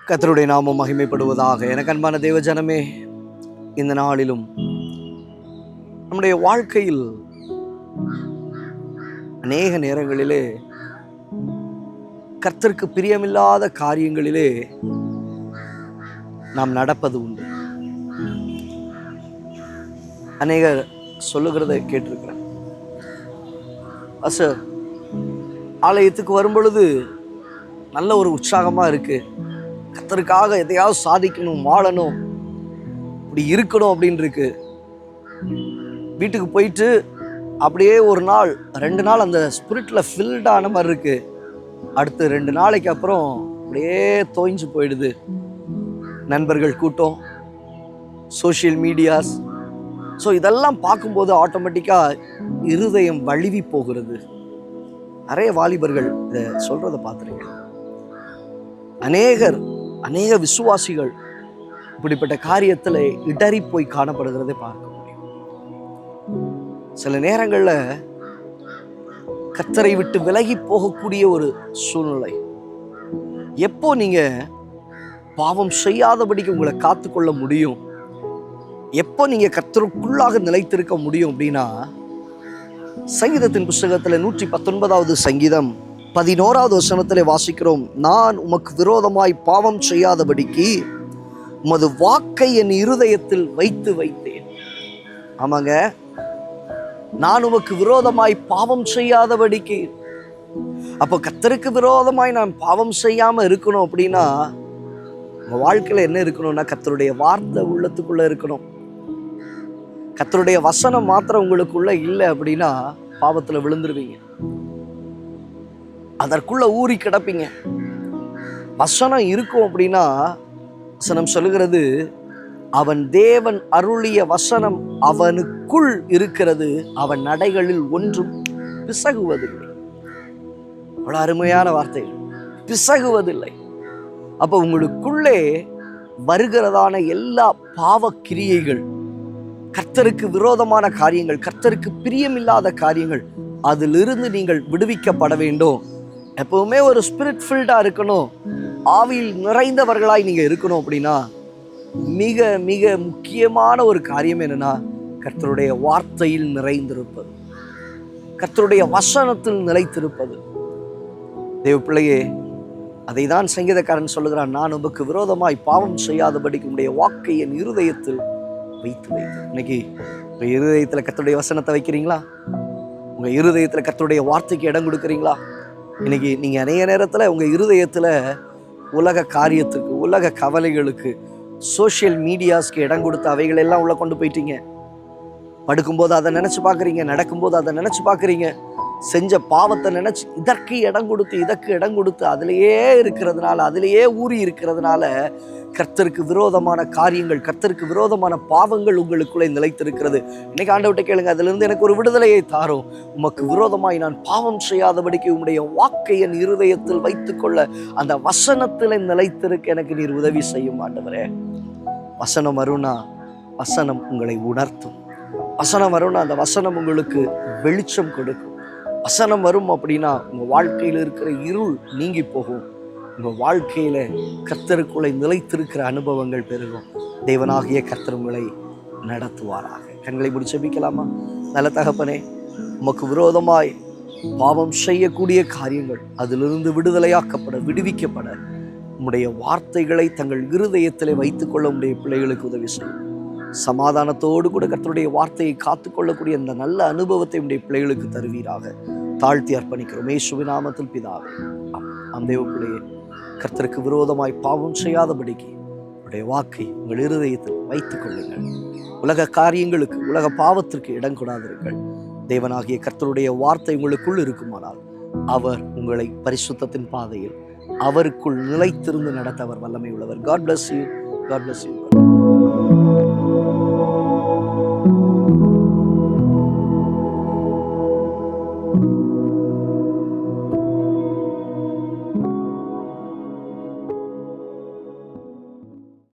கர்த்தருடைய நாமம் மகிமைப்படுவதாக. எனக்கு அன்பான தேவ ஜனமே, இந்த நாளிலும் நம்முடைய வாழ்க்கையில் அநேக நேரங்களிலே கர்த்தருக்கு பிரியமில்லாத காரியங்களிலே நாம் நடப்பது உண்டு. அநேகர் சொல்லுகிறத கேட்டிருக்கிறேன். ஆலயத்துக்கு வரும் பொழுது நல்ல ஒரு உற்சாகமாக இருக்கு, கர்த்தருக்காக எதையாவது சாதிக்கணும், வாழணும், இப்படி இருக்கணும் அப்படின்னு இருக்கு. வீட்டுக்கு போயிட்டு அப்படியே ஒரு நாள் 2 நாள் அந்த ஸ்பிரிட்டில் ஃபில்டான மாதிரி இருக்கு. அடுத்து 2 நாளைக்கு அப்புறம் அப்படியே தோய்ஞ்சு போயிடுது. நண்பர்கள் கூட்டம், சோஷியல் மீடியாஸ், ஸோ இதெல்லாம் பார்க்கும்போது ஆட்டோமேட்டிக்காக இருதயம் வழுவி போகிறது. நிறைய வாலிபர்கள் இதை சொல்கிறத பார்த்துருக்கேன். அநேக விசுவாசிகள் இப்படிப்பட்ட காரியத்தில் இடறி போய் காணப்படுகிறதை பார்க்க முடியும். சில நேரங்களில் கர்த்தரை விட்டு விலகி போகக்கூடிய ஒரு சூழ்நிலை. எப்போ நீங்க பாவம் செய்யாதபடிக்கு உங்களை காத்துக்கொள்ள முடியும், எப்போ நீங்க கர்த்தருக்குள்ளாக நிலைத்திருக்க முடியும் அப்படின்னா, சங்கீதத்தின் புஸ்தகத்தில் 119வது சங்கீதம் 11வது வசனத்திலே வாசிக்கிறோம். நான் உமக்கு விரோதமாய் பாவம் செய்யாதபடிக்கு உமது வாக்கை என் இருதயத்தில் வைத்து வைத்தேன். ஆமாங்க, நான் உமக்கு விரோதமாய் பாவம் செய்யாதபடிக்கு. அப்போ கர்த்தருக்கு விரோதமாய் நான் பாவம் செய்யாம இருக்கணும் அப்படின்னா உங்க வாழ்க்கையில என்ன இருக்கணும்னா, கர்த்தருடைய வார்த்தை உள்ளத்துக்குள்ள இருக்கணும். கர்த்தருடைய வசனம் மாத்திரம் உங்களுக்குள்ள இல்லை அப்படின்னா பாவத்துல விழுந்துருவீங்க, அதற்குள்ள ஊறி கிடப்பீங்க. வசனம் இருக்கும் அப்படின்னா, வசனம் சொல்லுகிறது, அவன் தேவன் அருளிய வசனம் அவனுக்குள் இருக்கிறது, அவன் நடைகளில் ஒன்றும் பிசகுவதில்லை. அவ்வளவு அருமையான வார்த்தை, பிசகுவதில்லை. அப்ப உங்களுக்குள்ளே வருகிறதான எல்லா பாவ கிரியைகள், கர்த்தருக்கு விரோதமான காரியங்கள், கர்த்தருக்கு பிரியமில்லாத காரியங்கள், அதிலிருந்து நீங்கள் விடுவிக்கப்பட வேண்டும். எப்பவுமே ஒரு ஸ்பிரிட் ஃபில்டா இருக்கணும், ஆவியில் நிறைந்தவர்களாய் நீங்க இருக்கணும் அப்படின்னா மிக மிக முக்கியமான ஒரு காரியம் என்னன்னா, கர்த்தருடைய வார்த்தையில் நிறைந்திருப்பது, கர்த்தருடைய வசனத்தில் நிலைத்திருப்பது. தேவ பிள்ளையே, அதை தான் சங்கீதக்காரன் சொல்லுகிறான், நான் உமக்கு விரோதமாய் பாவம் செய்யாதபடிக்கு உடைய வாக்கை என் இருதயத்தில் வைத்து வைத்து. இன்னைக்கு உங்க இருதயத்தில் கர்த்தருடைய வசனத்தை வைக்கிறீங்களா? உங்க இருதயத்தில் கர்த்தருடைய வார்த்தைக்கு இடம் கொடுக்குறீங்களா? இன்னைக்கு நீங்க அநேக நேரத்தில் உங்க இருதயத்தில் உலக காரியத்துக்கு, உலக கவலைகளுக்கு, சோஷியல் மீடியாஸ்க்கு இடம் கொடுத்து அவைகள் எல்லாம் உள்ள கொண்டு போயிட்டீங்க. படுக்கும்போது அதை நினைச்சு பார்க்குறீங்க, நடக்கும்போது அதை நினைச்சு பார்க்குறீங்க, செஞ்ச பாவத்தை நினைச்சு இதற்கு இடம் கொடுத்து அதிலேயே இருக்கிறதுனால, அதிலேயே ஊறி இருக்கிறதுனால கர்த்தருக்கு விரோதமான காரியங்கள், கர்த்தருக்கு விரோதமான பாவங்கள் உங்களுக்குள்ளே நிலைத்திருக்கிறது. இன்னைக்கு ஆண்டவர்கிட்ட கேளுங்க, அதிலிருந்து எனக்கு ஒரு விடுதலையை தாரும். உமக்கு விரோதமாய் நான் பாவம் செய்யாதபடிக்கு உம்முடைய வாக்கை என் இருதயத்தில் வைத்துக்கொள்ள, அந்த வசனத்தில் நிலைத்திருக்க எனக்கு நீர் உதவி செய்யும் ஆண்டவரே. வசனம் வரும்னா வசனம் உங்களை உணர்த்தும், வசனம் வரும்னா அந்த வசனம் உங்களுக்கு வெளிச்சம் கொடுக்கும். வசனம் வரும் அப்படின்னா உங்க வாழ்க்கையில் இருக்கிற இருள் நீங்கி போகும், உங்க வாழ்க்கையில கர்த்தருக்குள்ளே நிலைத்திருக்கிற அனுபவங்கள் பெருகும். தேவனாகிய கர்த்தர் உங்களை நடத்துவாராக. கண்களை மூடி ஜெபிக்கலாமா? நல்ல தகப்பனே, உமக்கு விரோதமாய் பாவம் செய்யக்கூடிய காரியங்கள் அதிலிருந்து விடுவிக்கப்பட உம்முடைய வார்த்தைகளை தங்கள் இருதயத்திலே வைத்துக்கொள்ள உம்முடைய பிள்ளைகளுக்கு உதவி செய்யும். சமாதானத்தோடு கூட கர்த்தருடைய வார்த்தையை காத்துக்கொள்ளக்கூடிய இந்த நல்ல அனுபவத்தை உடைய பிள்ளைகளுக்கு தருவீராக. தாழ்த்தி அர்ப்பணிக்கிறோம் இயேசுவின் நாமத்தில் பிதாவே. ஆம் தேவ பிள்ளையே, கர்த்தருக்கு விரோதமாய் பாவம் செய்யாதபடிக்கு உடைய வாக்கை உங்கள் இருதயத்தில் வைத்துக் கொள்ளுங்கள். உலக காரியங்களுக்கு, உலக பாவத்திற்கு இடம் கொடாதிருங்கள். தேவனாகிய கர்த்தருடைய வார்த்தை உங்களுக்குள் இருக்குமானால் அவர் உங்களை பரிசுத்தத்தின் பாதையில் அவருக்குள் நிலைத்திருந்து நடத்த அவர் வல்லமை உள்ளவர். God bless you. God bless you.